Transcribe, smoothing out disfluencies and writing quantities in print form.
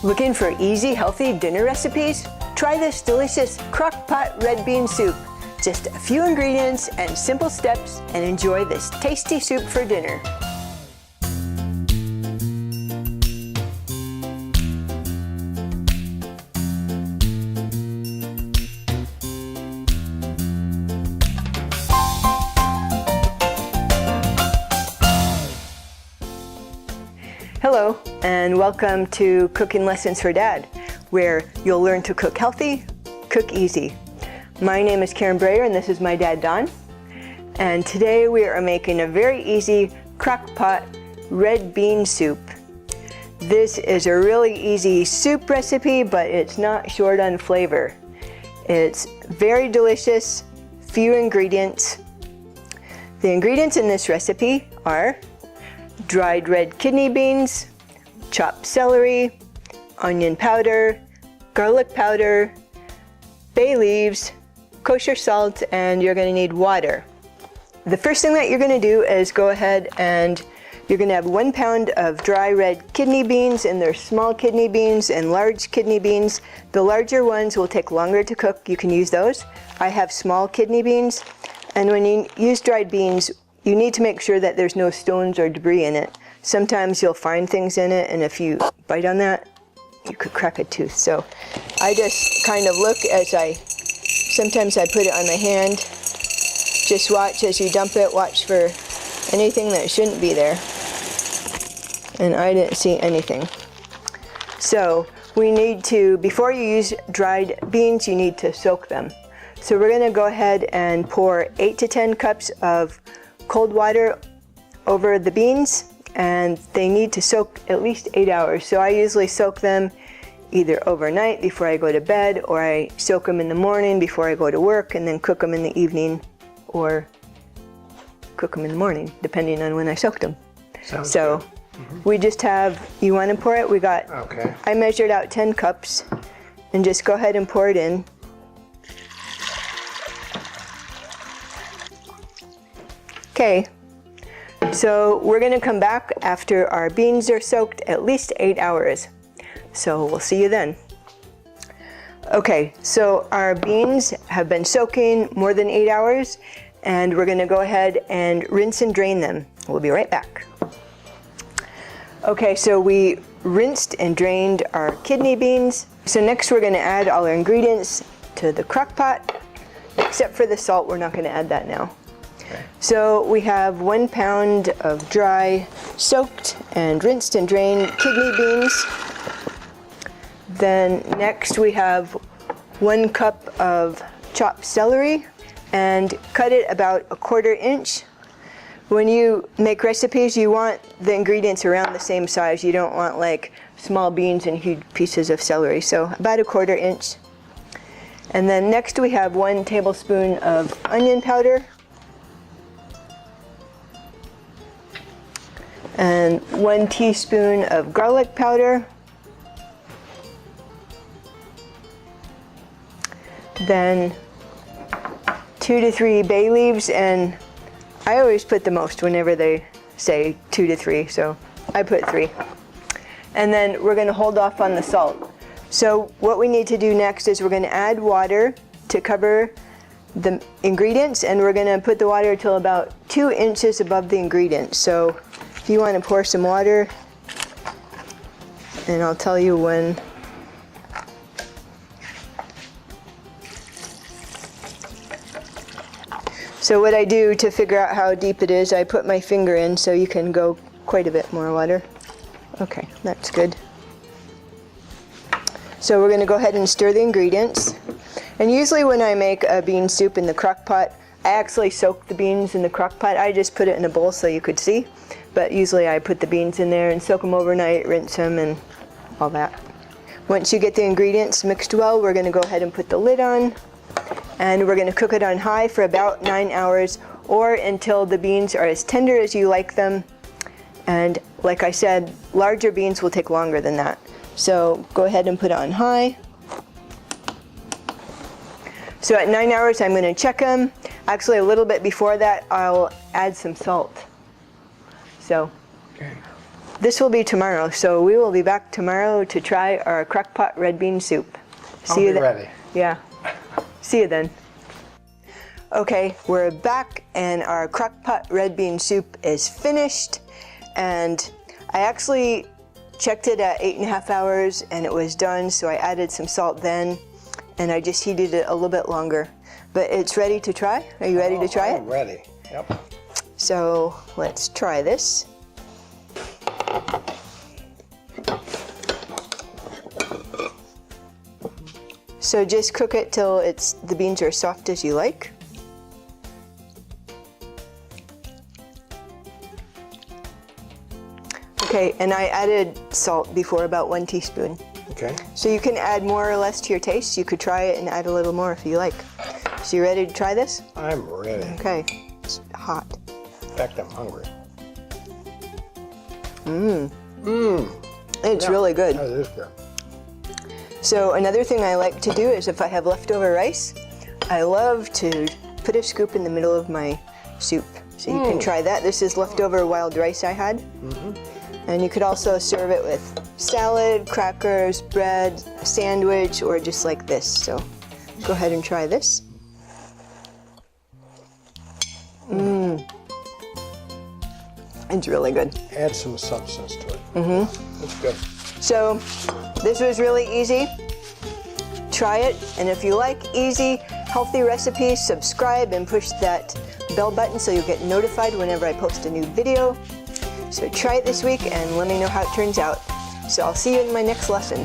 Looking for easy, healthy dinner recipes? Try this delicious Crockpot Red Bean Soup. Just a few ingredients and simple steps, and enjoy this tasty soup for dinner. Hello, and welcome to Cooking Lessons for Dad, where you'll learn to cook healthy, cook easy. My name is Karen Breyer, and this is my dad, Don. And today we are making a very easy Crockpot Red Bean Soup. This is a really easy soup recipe, but it's not short on flavor. It's very delicious, few ingredients. The ingredients in this recipe are dried red kidney beans, chopped celery, onion powder, garlic powder, bay leaves, kosher salt, and you're going to need water. The first thing that you're going to do is go ahead and you're going to have 1 pound of dry red kidney beans, and there's small kidney beans and large kidney beans. The larger ones will take longer to cook. You can use those. I have small kidney beans, and when you use dried beans, you need to make sure that there's no stones or debris in it. Sometimes you'll find things in it, and if you bite on that, you could crack a tooth. So I just kind of look sometimes I put it on my hand. Just watch as you dump it, watch for anything that shouldn't be there. And I didn't see anything. So we need to, before you use dried beans, you need to soak them. So we're gonna go ahead and pour 8 to 10 cups of cold water over the beans, and they need to soak at least 8 hours. So I usually soak them either overnight before I go to bed, or I soak them in the morning before I go to work, and then cook them in the evening, or cook them in the morning, depending on when I soaked them. Sounds so good. We just have, you want to pour it? We got, okay. I measured out 10 cups, and just go ahead and pour it in. Okay, so we're going to come back after our beans are soaked at least 8 hours. So we'll see you then. Okay, so our beans have been soaking more than 8 hours, and we're going to go ahead and rinse and drain them. We'll be right back. Okay, so we rinsed and drained our kidney beans. So next we're going to add all our ingredients to the crock pot, except for the salt. We're not going to add that now. So we have 1 pound of dry, soaked and rinsed and drained kidney beans. Then next we have 1 cup of chopped celery, and cut it about 1/4 inch. When you make recipes, you want the ingredients around the same size. You don't want like small beans and huge pieces of celery. So about 1/4 inch. And then next we have 1 tablespoon of onion powder, and 1 teaspoon of garlic powder, then 2 to 3 bay leaves, and I always put the most whenever they say 2 to 3, so I put 3. And then we're going to hold off on the salt. So what we need to do next is we're going to add water to cover the ingredients, and we're going to put the water till about 2 inches above the ingredients. So if you want to pour some water, and I'll tell you when. So what I do to figure out how deep it is, I put my finger in, so you can go quite a bit more water. Okay, that's good. So we're going to go ahead and stir the ingredients. And usually when I make a bean soup in the crock pot, I actually soak the beans in the crock pot. I just put it in a bowl so you could see. But usually I put the beans in there and soak them overnight, rinse them, and all that. Once you get the ingredients mixed well, we're going to go ahead and put the lid on. And we're going to cook it on high for about 9 hours, or until the beans are as tender as you like them. And like I said, larger beans will take longer than that. So go ahead and put it on high. So at 9 hours, I'm going to check them. Actually, a little bit before that, I'll add some salt. So okay. this will be tomorrow, so we will be back tomorrow to try our Crockpot Red Bean Soup. I'll be ready. Yeah. See you then. Okay, we're back and our Crockpot Red Bean Soup is finished. And I actually checked it at 8.5 hours and it was done, so I added some salt then and I just heated it a little bit longer. But it's ready to try. Are you ready to try it? I'm ready. Yep. So let's try this. So just cook it till the beans are soft as you like. Okay, and I added salt before, about 1 teaspoon. Okay. So you can add more or less to your taste. You could try it and add a little more if you like. So you ready to try this? I'm ready. Okay, it's hot. In fact, I'm hungry. It's really good. That is good. So another thing I like to do is if I have leftover rice, I love to put a scoop in the middle of my soup. So you can try that. This is leftover wild rice I had. And you could also serve it with salad, crackers, bread, a sandwich, or just like this. So go ahead and try this. It's really good. Add some substance to it. It's good. So this was really easy. Try it, and if you like easy, healthy recipes, subscribe and push that bell button so you'll get notified whenever I post a new video. So try it this week and let me know how it turns out. So I'll see you in my next lesson.